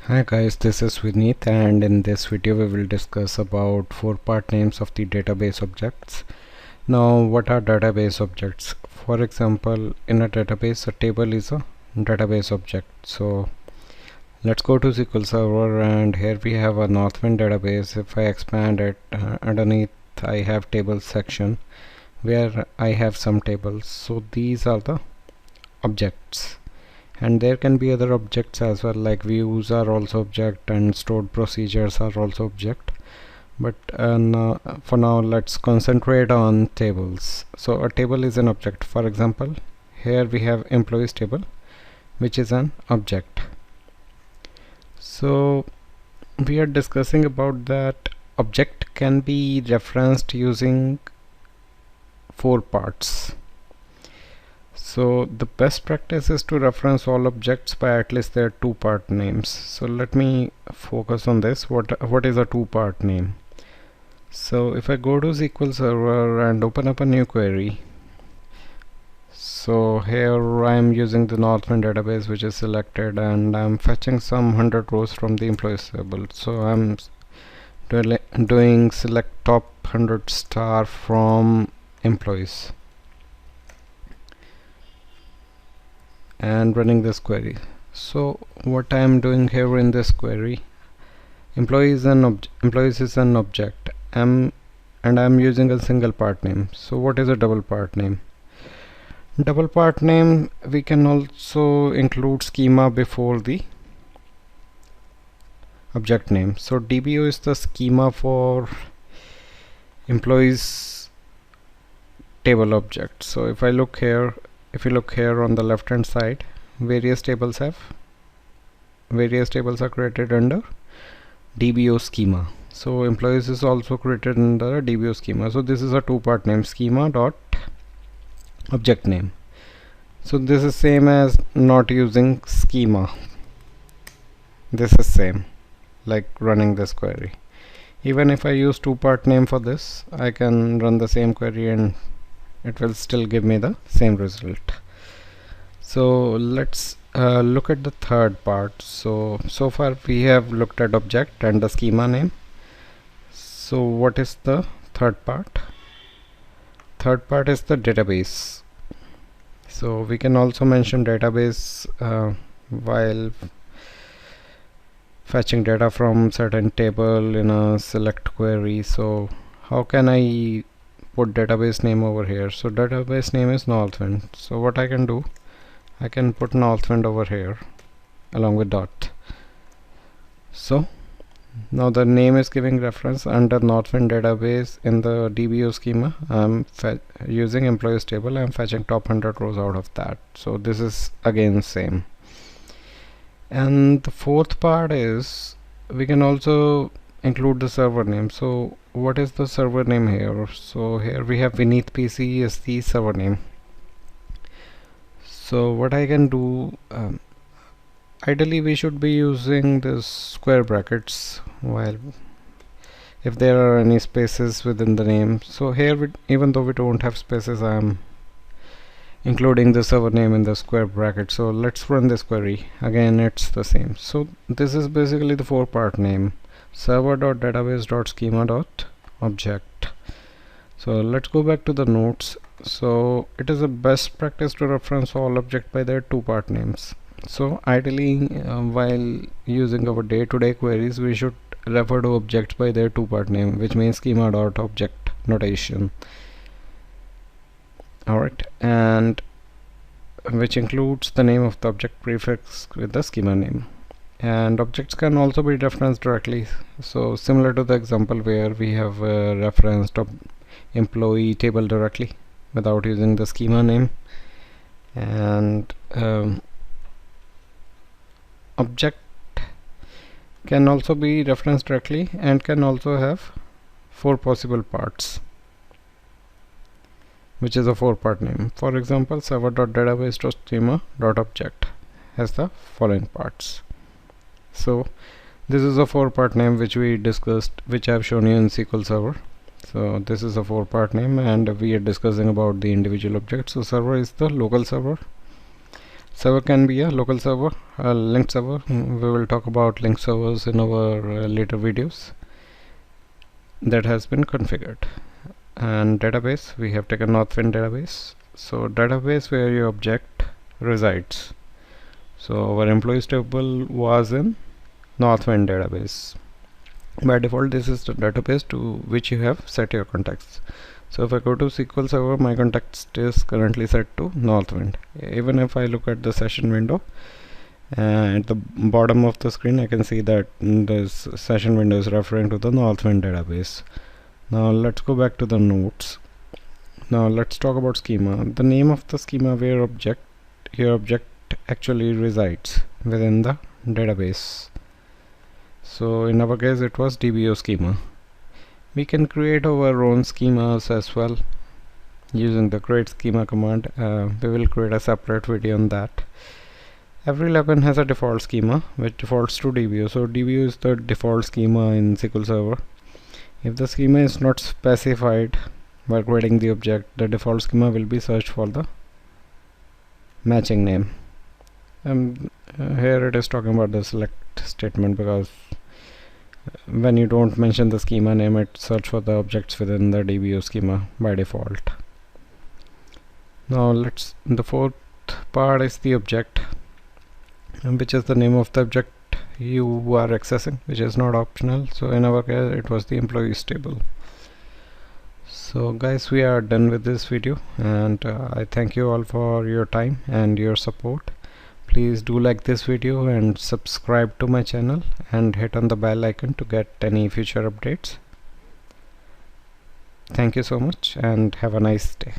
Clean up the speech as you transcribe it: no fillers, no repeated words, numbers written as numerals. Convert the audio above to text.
Hi guys, this is Vineet, and in this video we will discuss about 4-part names of the database objects. Now, what are database objects? For example, in a database, a table is a database object. So let's go to SQL Server, and here we have a Northwind database. If I expand it, underneath I have tables section where I have some tables. So these are the objects. And there can be other objects as well, like views are also object and stored procedures are also object, but for now let's concentrate on tables. So a table is an object. For example, here we have employees table, which is an object. So we are discussing about that object can be referenced using 4 parts. So the best practice is to reference all objects by at least their 2-part names. So let me focus on this. What is a 2-part name? So if I go to SQL Server and open up a new query, so here I am using the Northwind database, which is selected, and I'm fetching some 100 rows from the employees table. So I'm doing select top 100 star from employees and running this query. So what I am doing here in this query, employees is an object, and I'm using a single part name. So what is a double part name? Double part name, we can also include schema before the object name. So DBO is the schema for employees table object. So if you look here on the left hand side, various tables are created under DBO schema. So employees is also created under a DBO schema. So this is a 2-part name, schema dot object name. So this is same as not using schema. This is same like running this query. Even if I use 2-part name for this, I can run the same query and it will still give me the same result. So let's look at the third part. So far we have looked at object and the schema name. So what is the third part? Third part is the database. So we can also mention database while fetching data from certain table in a select query. So how can I put database name over here? So database name is Northwind. So what I can do, I can put Northwind over here along with dot. So now the name is giving reference under Northwind database. In the DBO schema, I'm using employees table. I'm fetching top 100 rows out of that. So this is again same. And the fourth part is we can also include the server name. So what is the server name here? So here we have Vineet PC is the server name. So what I can do, ideally we should be using this square brackets while if there are any spaces within the name. So here even though we don't have spaces, I'm including the server name in the square bracket. So let's run this query. Again, it's the same. So this is basically the 4-part name, server.database.schema.object. So let's go back to the notes. So it is a best practice to reference all objects by their 2-part names. So ideally while using our day-to-day queries, we should refer to objects by their 2-part name, which means schema.object notation. Alright, and which includes the name of the object prefixed with the schema name. And objects can also be referenced directly. So similar to the example where we have referenced employee table directly without using the schema name. And object can also be referenced directly and can also have 4 possible parts, which is a 4-part name. For example, server.database.schema.object has the following parts. So this is a 4-part name which we discussed, which I have shown you in SQL Server. So this is a 4-part name and we are discussing about the individual objects. So server is the local server, Server can be a local server, a linked server. We will talk about linked servers in our later videos. That has been configured. And database, we have taken Northwind database. So database where your object resides. So our employees table was in Northwind database. By default, this is the database to which you have set your context. So if I go to SQL Server, my context is currently set to Northwind. Even if I look at the session window, at the bottom of the screen I can see that this session window is referring to the Northwind database. Now let's go back to the notes. Now let's talk about schema. The name of the schema where your object actually resides within the database. So in our case it was DBO schema. We can create our own schemas as well using the create schema command. We will create a separate video on that. Every login has a default schema which defaults to DBO. So DBO is the default schema in SQL Server. If the schema is not specified while creating the object, the default schema will be searched for the matching name. Here it is talking about the select statement, because when you don't mention the schema name, it search for the objects within the DBO schema by default. Now the fourth part is the object, which is the name of the object you are accessing, which is not optional. So in our case it was the employees table. So guys, we are done with this video, and I thank you all for your time and your support. Please do like this video and subscribe to my channel and hit on the bell icon to get any future updates. Thank you so much and have a nice day.